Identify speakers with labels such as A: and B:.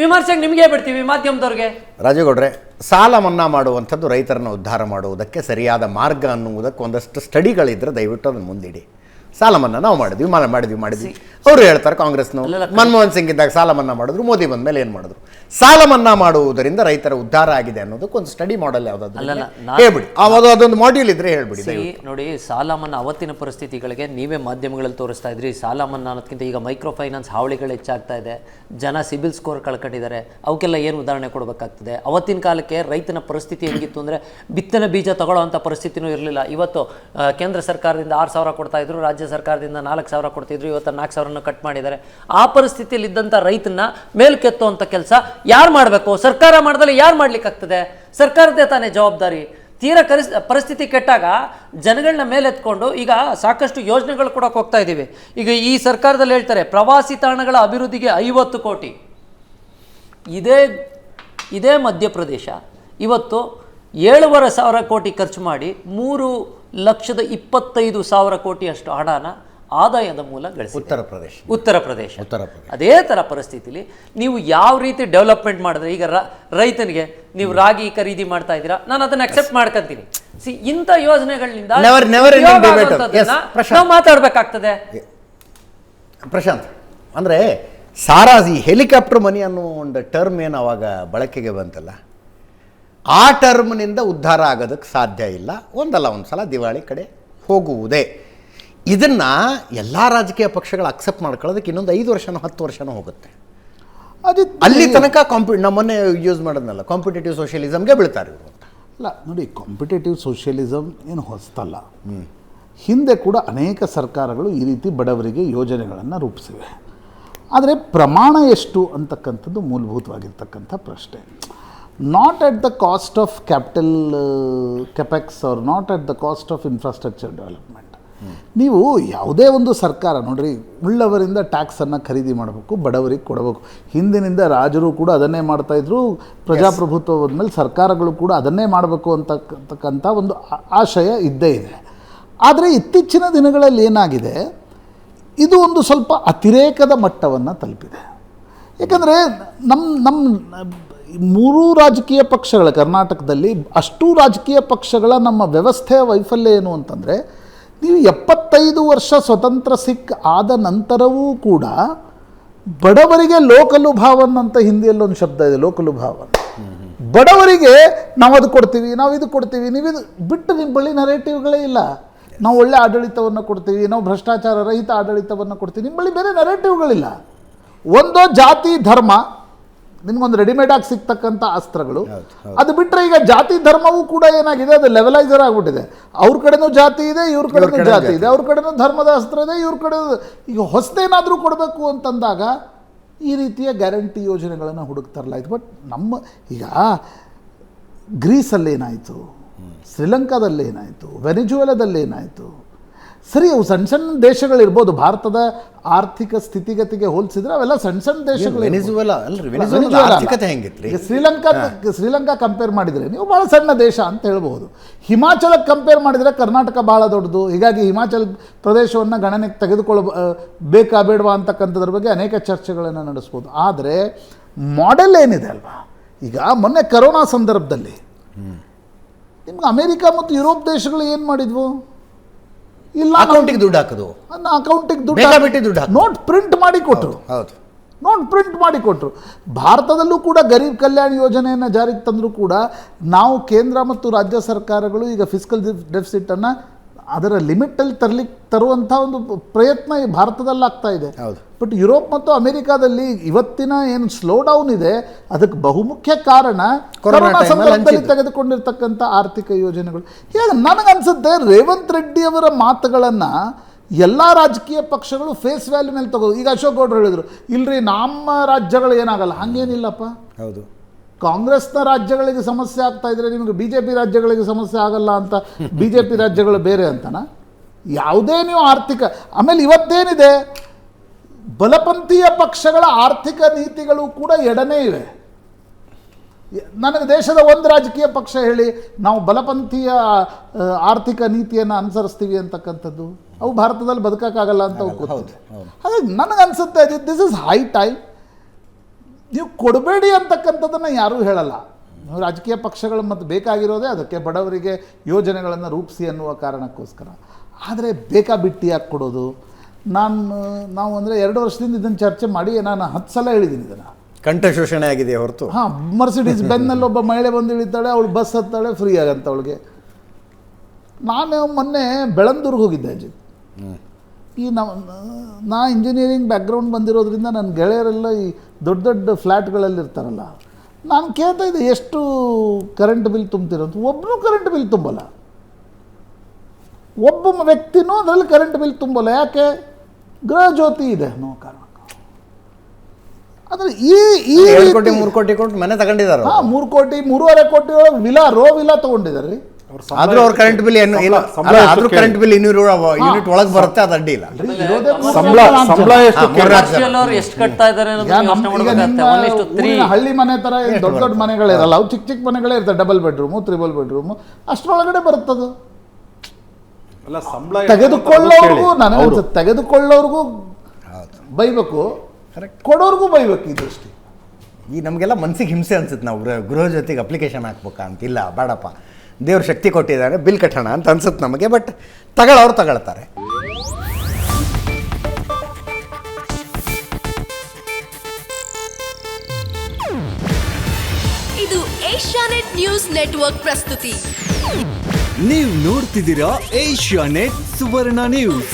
A: ವಿಮರ್ಶೆಗೆ ನಿಮಗೆ ಬಿಡ್ತೀವಿ ಮಾಧ್ಯಮದವ್ರಿಗೆ.
B: ರಾಜೇಗೌಡ್ರೆ, ಸಾಲ ಮನ್ನಾ ಮಾಡುವಂಥದ್ದು ರೈತರನ್ನು ಉದ್ಧಾರ ಮಾಡುವುದಕ್ಕೆ ಸರಿಯಾದ ಮಾರ್ಗ ಅನ್ನುವುದಕ್ಕೆ ಒಂದಷ್ಟು ಸ್ಟಡಿಗಳಿದ್ರೆ ದಯವಿಟ್ಟು ಅದನ್ನು ಮುಂದಿಡಿ. ಸಾಲ ಮನ್ನಾ ನಾವು ಮಾಡಿದ್ವಿ ಅವರು ಹೇಳ್ತಾರೆ ಕಾಂಗ್ರೆಸ್ನವರು ಮನಮೋಹನ್ ಸಿಂಗ್ ಇದ್ದಾಗ ಸಾಲ ಮನ್ನಾ ಮಾಡಿದ್ರು, ಮೋದಿ ಬಂದ ಮೇಲೆ ಏನು ಮಾಡಿದ್ರು? ಸಾಲ ಮನ್ನಾ ಮಾಡುವುದರಿಂದ ರೈತರ ಉದ್ಧಾರ ಆಗಿದೆ ಅನ್ನೋದಕ್ಕೆ ಒಂದು ಸ್ಟಡಿ ಮಾಡೆಲ್ ಯಾವುದಾದ್ರು ಹೇಳ್ಬಿಡಿ, ಅದೊಂದು ಮಾಡ್ಯೂಲ್ ಇದ್ರೆ ಹೇಳ್ಬಿಡಿ.
A: ನೋಡಿ, ಸಾಲ ಮನ್ನಾ ಅವತ್ತಿನ ಪರಿಸ್ಥಿತಿಗಳಿಗೆ ನೀವೇ ಮಾಧ್ಯಮಗಳಲ್ಲಿ ತೋರಿಸ್ತಾ ಇದ್ರಿ. ಸಾಲ ಮನ್ನಾ ಅನ್ನೋದಕ್ಕಿಂತ ಈಗ ಮೈಕ್ರೋ ಫೈನಾನ್ಸ್ ಹಾವಳಿಗಳು ಹೆಚ್ಚಾಗ್ತಾ ಇದೆ, ಜನ ಸಿಬಿಲ್ ಸ್ಕೋರ್ ಕಳ್ಕೊಂಡಿದ್ದಾರೆ, ಅವಕ್ಕೆಲ್ಲ ಏನು ಉದಾಹರಣೆ ಕೊಡಬೇಕಾಗ್ತದೆ? ಅವತ್ತಿನ ಕಾಲಕ್ಕೆ ರೈತನ ಪರಿಸ್ಥಿತಿ ಹೆಂಗಿತ್ತು ಅಂದರೆ ಬಿತ್ತನೆ ಬೀಜ ತಗೊಳ್ಳೋವಂಥ ಪರಿಸ್ಥಿತಿನೂ ಇರಲಿಲ್ಲ. ಇವತ್ತು ಕೇಂದ್ರ ಸರ್ಕಾರದಿಂದ 6,000 ಕೊಡ್ತಾ ಇದ್ರು, ರಾಜ್ಯ ಸರ್ಕಾರದಿಂದ 4,000 ಕೊಡ್ತಿದ್ರು, ಇವತ್ತು 4,000 ಕಟ್ ಮಾಡಿದ್ದಾರೆ. ಆ ಪರಿಸ್ಥಿತಿಯಲ್ಲಿ ಇದ್ದಂಥ ರೈತನ ಮೇಲ್ಕೆತ್ತುವಂಥ ಕೆಲಸ ಯಾರು ಮಾಡಬೇಕು? ಸರ್ಕಾರ ಮಾಡಿದ್ರೆ ಯಾರು ಮಾಡ್ಲಿಕ್ಕಾಗ್ತದೆ? ಸರ್ಕಾರದೇ ತಾನೇ ಜವಾಬ್ದಾರಿ. ತೀರಾ ಪರಿಸ್ಥಿತಿ ಕೆಟ್ಟಾಗ ಜನಗಳನ್ನ ಮೇಲೆತ್ಕೊಂಡು ಈಗ ಸಾಕಷ್ಟು ಯೋಜನೆಗಳು ಕೊಡೋಕೆ ಹೋಗ್ತಾ ಇದ್ದೀವಿ. ಈಗ ಈ ಸರ್ಕಾರದಲ್ಲಿ ಹೇಳ್ತಾರೆ ಪ್ರವಾಸಿ ತಾಣಗಳ ಅಭಿವೃದ್ಧಿಗೆ 50 ಕೋಟಿ. ಇದೇ ಮಧ್ಯಪ್ರದೇಶ ಇವತ್ತು 7,500 ಕೋಟಿ ಖರ್ಚು ಮಾಡಿ 3,25,000 ಕೋಟಿಯಷ್ಟು ಹಣನ ಆದಾಯದ ಮೂಲ ಗಳಿಸಿ ಉತ್ತರ ಪ್ರದೇಶ. ಅದೇ ಥರ ಪರಿಸ್ಥಿತಿಲಿ ನೀವು ಯಾವ ರೀತಿ ಡೆವಲಪ್ಮೆಂಟ್ ಮಾಡಿದ್ರೆ, ಈಗ ರೈತನಿಗೆ ನೀವು ರಾಗಿ ಖರೀದಿ ಮಾಡ್ತಾ ಇದ್ದೀರಾ, ನಾನು ಅದನ್ನ ಅಕ್ಸೆಪ್ಟ್ ಮಾಡ್ಕೊಂತೀನಿ. ಇಂಥ ಯೋಜನೆಗಳಿಂದ ನಾವು ಮಾತಾಡ್ಬೇಕಾಗ್ತದೆ.
B: ಪ್ರಶಾಂತ್, ಅಂದರೆ ಸಾರಾಜಿ ಹೆಲಿಕಾಪ್ಟರ್ ಮನಿ ಅನ್ನೋ ಒಂದು ಟರ್ಮ್ ಏನು ಅವಾಗ ಬಳಕೆಗೆ ಬಂತಲ್ಲ, ಆ ಟರ್ಮ್ನಿಂದ ಉದ್ಧಾರ ಆಗೋದಕ್ಕೆ ಸಾಧ್ಯ ಇಲ್ಲ. ಒಂದಲ್ಲ ಒಂದು ಸಲ ದಿವಾಳಿ ಕಡೆ ಹೋಗುವುದೇ. ಇದನ್ನು ಎಲ್ಲ ರಾಜಕೀಯ ಪಕ್ಷಗಳು ಅಕ್ಸೆಪ್ಟ್ ಮಾಡ್ಕೊಳ್ಳೋದಕ್ಕೆ ಇನ್ನೊಂದು 5 ವರ್ಷನೋ 10 ವರ್ಷನೋ ಹೋಗುತ್ತೆ. ಅದು ಅಲ್ಲಿ ತನಕ ನಮ್ಮ ಮೊನ್ನೆ ಯೂಸ್ ಮಾಡೋದನ್ನಲ್ಲ, ಕಾಂಪಿಟೇಟಿವ್ ಸೋಷಿಯಲಿಸಮ್ಗೆ ಬೀಳ್ತಾರೆ ಇವರು ಅಂತ.
C: ಅಲ್ಲ ನೋಡಿ, ಕಾಂಪಿಟೇಟಿವ್ ಸೋಷಿಯಲಿಸಮ್ ಏನು ಹೊಸತಲ್ಲ. ಹಿಂದೆ ಕೂಡ ಅನೇಕ ಸರ್ಕಾರಗಳು ಈ ರೀತಿ ಬಡವರಿಗೆ ಯೋಜನೆಗಳನ್ನು ರೂಪಿಸಿವೆ. ಆದರೆ ಪ್ರಮಾಣ ಎಷ್ಟು ಅಂತಕ್ಕಂಥದ್ದು ಮೂಲಭೂತವಾಗಿರ್ತಕ್ಕಂಥ ಪ್ರಶ್ನೆ. Not at the cost of capital capex or not at the cost of infrastructure development. ನೀವು ಯಾವುದೇ ಒಂದು ಸರ್ಕಾರ ನೋಡ್ರಿ, ಉಳ್ಳವರಿಂದ ಟ್ಯಾಕ್ಸನ್ನು ಖರೀದಿ ಮಾಡಬೇಕು, ಬಡವರಿಗೆ ಕೊಡಬೇಕು. ಹಿಂದಿನಿಂದ ರಾಜರು ಕೂಡ ಅದನ್ನೇ ಮಾಡ್ತಾಯಿದ್ರು, ಪ್ರಜಾಪ್ರಭುತ್ವ ಹೋದ್ಮೇಲೆ ಸರ್ಕಾರಗಳು ಕೂಡ ಅದನ್ನೇ ಮಾಡಬೇಕು ಅಂತಕ್ಕಂಥ ಒಂದು ಆಶಯ ಇದ್ದೇ ಇದೆ. ಆದರೆ ಇತ್ತೀಚಿನ ದಿನಗಳಲ್ಲಿ ಏನಾಗಿದೆ, ಇದು ಒಂದು ಸ್ವಲ್ಪ ಅತಿರೇಕದ ಮಟ್ಟವನ್ನು ತಲುಪಿದೆ. ಏಕೆಂದರೆ ನಮ್ಮ 3 ರಾಜಕೀಯ ಪಕ್ಷಗಳ ಕರ್ನಾಟಕದಲ್ಲಿ ಅಷ್ಟೂ ರಾಜಕೀಯ ಪಕ್ಷಗಳ ನಮ್ಮ ವ್ಯವಸ್ಥೆಯ ವೈಫಲ್ಯ ಏನು ಅಂತಂದರೆ, ನೀವು 75 ವರ್ಷ ಸ್ವತಂತ್ರ ಸಿಕ್ ಆದ ನಂತರವೂ ಕೂಡ ಬಡವರಿಗೆ ಲೋಕಲುಭಾವನ್ ಅಂತ ಹಿಂದಿಯಲ್ಲೊಂದು ಶಬ್ದ ಇದೆ, ಲೋಕಲುಭಾವನ್. ಬಡವರಿಗೆ ನಾವು ಅದು ಕೊಡ್ತೀವಿ, ನಾವು ಇದು ಕೊಡ್ತೀವಿ, ನೀವಿದು ಬಿಟ್ಟು ನಿಮ್ಮ ಬಳಿ ನರೇಟಿವ್ಗಳೇ ಇಲ್ಲ. ನಾವು ಒಳ್ಳೆ ಆಡಳಿತವನ್ನು ಕೊಡ್ತೀವಿ, ನಾವು ಭ್ರಷ್ಟಾಚಾರ ರಹಿತ ಆಡಳಿತವನ್ನು ಕೊಡ್ತೀವಿ, ನಿಮ್ಮ ಬಳಿ ಬೇರೆ ನರೇಟಿವ್ಗಳಿಲ್ಲ. ಒಂದೋ ಜಾತಿ ಧರ್ಮ, ನಿಮ್ಗೊಂದು ರೆಡಿಮೇಡಾಗಿ ಸಿಗ್ತಕ್ಕಂಥ ಅಸ್ತ್ರಗಳು. ಅದು ಬಿಟ್ಟರೆ ಈಗ ಜಾತಿ ಧರ್ಮವೂ ಕೂಡ ಏನಾಗಿದೆ, ಅದು ಲೆವೆಲೈಸರ್ ಆಗಿಬಿಟ್ಟಿದೆ. ಅವ್ರ ಕಡೆನೂ ಜಾತಿ ಇದೆ, ಇವ್ರ ಕಡೆನೂ ಜಾತಿ ಇದೆ, ಅವ್ರ ಕಡೆನೂ ಧರ್ಮದ ಅಸ್ತ್ರ ಇದೆ, ಇವ್ರ ಕಡೆ. ಈಗ ಹೊಸದೇನಾದರೂ ಕೊಡಬೇಕು ಅಂತಂದಾಗ ಈ ರೀತಿಯ ಗ್ಯಾರಂಟಿ ಯೋಜನೆಗಳನ್ನು ಹುಡುಕ್ತಾರಲಾಯ್ತು. ಬಟ್ ಈಗ ಗ್ರೀಸಲ್ಲೇನಾಯಿತು, ಶ್ರೀಲಂಕಾದಲ್ಲೇನಾಯಿತು, ವೆನಿಜುವೆಲಾದಲ್ಲೇನಾಯಿತು, ಸರಿ ಅವು ಸಣ್ಣ ಸಣ್ಣ ದೇಶಗಳಿರ್ಬೋದು. ಭಾರತದ ಆರ್ಥಿಕ ಸ್ಥಿತಿಗತಿಗೆ ಹೋಲಿಸಿದ್ರೆ ಅವೆಲ್ಲ ಸಣ್ಣ ಸಣ್ಣ ದೇಶಗಳು. ಶ್ರೀಲಂಕಾ ಕಂಪೇರ್ ಮಾಡಿದರೆ ನೀವು ಭಾಳ ಸಣ್ಣ ದೇಶ ಅಂತ ಹೇಳ್ಬೋದು. ಹಿಮಾಚಲಕ್ಕೆ ಕಂಪೇರ್ ಮಾಡಿದರೆ ಕರ್ನಾಟಕ ಭಾಳ ದೊಡ್ಡದು. ಹೀಗಾಗಿ ಹಿಮಾಚಲ ಪ್ರದೇಶವನ್ನು ಗಣನೆಗೆ ಬೇಕಾ ಬೇಡವಾ ಅಂತಕ್ಕಂಥದ್ರ ಬಗ್ಗೆ ಅನೇಕ ಚರ್ಚೆಗಳನ್ನು ನಡೆಸ್ಬೋದು. ಆದರೆ ಮಾಡೆಲ್ ಏನಿದೆ ಅಲ್ವಾ, ಈಗ ಮೊನ್ನೆ ಕರೋನಾ ಸಂದರ್ಭದಲ್ಲಿ ನಿಮ್ಗೆ ಅಮೇರಿಕ ಮತ್ತು ಯುರೋಪ್ ದೇಶಗಳು ಏನು ಮಾಡಿದ್ವು? ಇಲ್ಲ,
B: ಅಕೌಂಟಿಗೆ ದುಡ್ಡು ಹಾಕೋದು,
C: ಅಕೌಂಟಿಗೆ ದುಡ್ಡು ನೋಟ್ ಪ್ರಿಂಟ್ ಮಾಡಿ ಕೊಟ್ಟರು. ನೋಟ್ ಪ್ರಿಂಟ್ ಮಾಡಿ ಕೊಟ್ಟರು. ಭಾರತದಲ್ಲೂ ಕೂಡ ಗರೀಬ್ ಕಲ್ಯಾಣ ಯೋಜನೆಯನ್ನು ಜಾರಿಗೆ ತಂದರೂ ಕೂಡ ನಾವು ಕೇಂದ್ರ ಮತ್ತು ರಾಜ್ಯ ಸರ್ಕಾರಗಳು ಈಗ ಫಿಸ್ಕಲ್ ಡೆಫಿಸಿಟನ್ನು ಅದರ ಲಿಮಿಟಲ್ಲಿ ತರುವಂಥ ಒಂದು ಪ್ರಯತ್ನ ಭಾರತದಲ್ಲಿ ಆಗ್ತಾ ಇದೆ. ಬಟ್ ಯುರೋಪ್ ಮತ್ತು ಅಮೆರಿಕಾದಲ್ಲಿ ಇವತ್ತಿನ ಏನು ಸ್ಲೋ ಡೌನ್ ಇದೆ, ಅದಕ್ಕೆ ಬಹುಮುಖ್ಯ ಕಾರಣ ಕೊರೋನಾ ಸಂದರ್ಭದಲ್ಲಿ ತೆಗೆದುಕೊಂಡಿರ್ತಕ್ಕಂಥ ಆರ್ಥಿಕ ಯೋಜನೆಗಳು. ಹೀಗೆ ನನಗನ್ಸುತ್ತೆ ರೇವಂತ್ ರೆಡ್ಡಿ ಅವರ ಮಾತುಗಳನ್ನು ಎಲ್ಲ ರಾಜಕೀಯ ಪಕ್ಷಗಳು ಫೇಸ್ ವ್ಯಾಲ್ಯೂ ಮೇಲೆ ತಗೋ. ಈಗ ಅಶೋಕ್ ಗೌಡ್ರು ಹೇಳಿದರು, ಇಲ್ರಿ ನಮ್ಮ ರಾಜ್ಯಗಳು ಏನಾಗಲ್ಲ. ಹಾಗೇನಿಲ್ಲಪ್ಪ.
B: ಹೌದು,
C: ಕಾಂಗ್ರೆಸ್ನ ರಾಜ್ಯಗಳಿಗೆ ಸಮಸ್ಯೆ ಆಗ್ತಾ ಇದ್ರೆ ನಿಮಗೆ BJP ರಾಜ್ಯಗಳಿಗೆ ಸಮಸ್ಯೆ ಆಗಲ್ಲ ಅಂತ BJP ರಾಜ್ಯಗಳು ಬೇರೆ ಅಂತನಾ? ಯಾವುದೇ ನೀವು ಆರ್ಥಿಕ ಆಮೇಲೆ ಇವತ್ತೇನಿದೆ, ಬಲಪಂಥೀಯ ಪಕ್ಷಗಳ ಆರ್ಥಿಕ ನೀತಿಗಳು ಕೂಡ ಎಡನೇ ಇವೆ. ನನಗೆ ದೇಶದ ಒಂದು ರಾಜಕೀಯ ಪಕ್ಷ ಹೇಳಿ ನಾವು ಬಲಪಂಥೀಯ ಆರ್ಥಿಕ ನೀತಿಯನ್ನು ಅನುಸರಿಸ್ತೀವಿ ಅಂತಕ್ಕಂಥದ್ದು, ಅವು ಭಾರತದಲ್ಲಿ ಬದುಕೋಕ್ಕಾಗಲ್ಲ ಅಂತ ಗೊತ್ತಿದೆ. ಹಾಗಾಗಿ ನನಗನ್ಸುತ್ತೆ ದಿಸ್ ಇಸ್ ಹೈ ಟೈಮ್. ನೀವು ಕೊಡಬೇಡಿ ಅಂತಕ್ಕಂಥದ್ದನ್ನು ಯಾರೂ ಹೇಳಲ್ಲ. ರಾಜಕೀಯ ಪಕ್ಷಗಳು ಮತ್ತು ಬೇಕಾಗಿರೋದೇ ಅದಕ್ಕೆ, ಬಡವರಿಗೆ ಯೋಜನೆಗಳನ್ನು ರೂಪಿಸಿ ಅನ್ನುವ ಕಾರಣಕ್ಕೋಸ್ಕರ. ಆದರೆ ಬೇಕಾಬಿಟ್ಟಿಯಾಗಿ ಕೊಡೋದು, ನಾವು ಅಂದರೆ 2 ವರ್ಷದಿಂದ ಇದನ್ನು ಚರ್ಚೆ ಮಾಡಿ ನಾನು 10 ಸಲ ಹೇಳಿದ್ದೀನಿ ಇದನ್ನು.
B: ಕಂಠ ಶೋಷಣೆ ಆಗಿದೆ ಹೊರತು.
C: ಹಾಂ, ಮರ್ಸಿಡೀಸ್ ಬೆನ್ನಲ್ಲಿ ಒಬ್ಬ ಮಹಿಳೆ ಬಂದು ಇಳಿತಾಳೆ, ಅವಳು ಬಸ್ ಹತ್ತಾಳೆ, ಫ್ರೀ ಆಗಂತ ಅವಳಿಗೆ. ನಾನು ಮೊನ್ನೆ ಬೆಳಂದೂರ್ಗೆ ಹೋಗಿದ್ದೆ ಅಜ್ಜಿ. ಈ ನಾ ಇಂಜಿನಿಯರಿಂಗ್ ಬ್ಯಾಕ್ಗ್ರೌಂಡ್ ಬಂದಿರೋದ್ರಿಂದ ನನ್ನ ಗೆಳೆಯರೆಲ್ಲ ಈ ದೊಡ್ಡ ದೊಡ್ಡ ಫ್ಲ್ಯಾಟ್ಗಳಲ್ಲಿ ಇರ್ತಾರಲ್ಲ, ನಾನು ಕೇಳ್ತಾ ಇದ್ದೆ ಎಷ್ಟು ಕರೆಂಟ್ ಬಿಲ್ ತುಂಬ್ತಿರೋಂತ. ಒಬ್ಬನು ಕರೆಂಟ್ ಬಿಲ್ ತುಂಬಲ್ಲ, ಒಬ್ಬ ವ್ಯಕ್ತಿನೂ ಅದರಲ್ಲಿ ಕರೆಂಟ್ ಬಿಲ್ ತುಂಬಲ್ಲ. ಯಾಕೆ? ಗೃಹ ಜ್ಯೋತಿ ಇದೆ ಅನ್ನೋ ಕಾರಣಕ್ಕೆ. ಅಂದರೆ ಈ
B: 2 ಕೋಟಿ 3 ಕೋಟಿ ಕೊಟ್ಟು ಮನೆ ತಗೊಂಡಿದ್ದಾರೆ.
C: ಹಾಂ, 3 ಕೋಟಿ 3.5 ಕೋಟಿ ರೋ ವಿಲಾ ತೊಗೊಂಡಿದ್ದಾರೆ ರೀ.
B: ಆದ್ರೂ ಅವ್ರ ಕರೆಂಟ್ ಬಿಲ್ ಆದ್ರೂ ಕರೆಂಟ್ ಬಿಲ್ 200 ಯೂನಿಟ್ ಒಳಗೆ ಬರುತ್ತೆ, ಅದು ಅಡ್ಡಿ ಇಲ್ಲ.
C: ಸಂಬಳ
A: ಎಷ್ಟು ಕಟ್ತಾ ಇದ್ದಾರೆ
C: ಹಳ್ಳಿ ಮನೆ ತರ ದೊಡ್ಡ ದೊಡ್ಡ ಮನೆಗಳಿರಲ್ಲ, ಅವು ಚಿಕ್ಕ ಚಿಕ್ಕ ಮನೆಗಳೇ ಇರ್ತವೆ, ಡಬಲ್ ಬೆಡ್ರೂಮು, 3 ಬೆಡ್ರೂಮು, ಅಷ್ಟರೊಳಗಡೆ ಬರುತ್ತದು. ತೆಗೆದುಕೊಳ್ಳೋರ್ಗೂ ನನಗೆ ತೆಗೆದುಕೊಳ್ಳೋರ್ಗೂ ಬೈಬೇಕು, ಕೊಡೋರ್ಗೂ ಬೈಬೇಕು. ಇದಷ್ಟೇ.
B: ಈ ನಮಗೆಲ್ಲ ಮನ್ಸಿಗೆ ಹಿಂಸೆ ಅನ್ಸುತ್ತೆ. ನಾವು ಗೃಹ ಜೊತೆಗೆ ಅಪ್ಲಿಕೇಶನ್ ಹಾಕ್ಬೇಕಾ ಅಂತಿಲ್ಲ, ಬೇಡಪ್ಪ, ದೇವ್ರು ಶಕ್ತಿ ಕೊಟ್ಟಿದ್ದಾರೆ, ಬಿಲ್ ಕಟ್ಟೋಣ ಅಂತ ಅನ್ಸುತ್ತೆ ನಮಗೆ. ಬಟ್ ತಗೊಳ್ಳೋರು ತಗೊಳ್ತಾರೆ.
D: ಇದು ಏಷ್ಯಾನೆಟ್ ನ್ಯೂಸ್ ನೆಟ್ವರ್ಕ್ ಪ್ರಸ್ತುತಿ.
E: ನೀವು ನೋಡ್ತಿದ್ದೀರಾ ಏಷ್ಯಾನೆಟ್ ಸುವರ್ಣ ನ್ಯೂಸ್.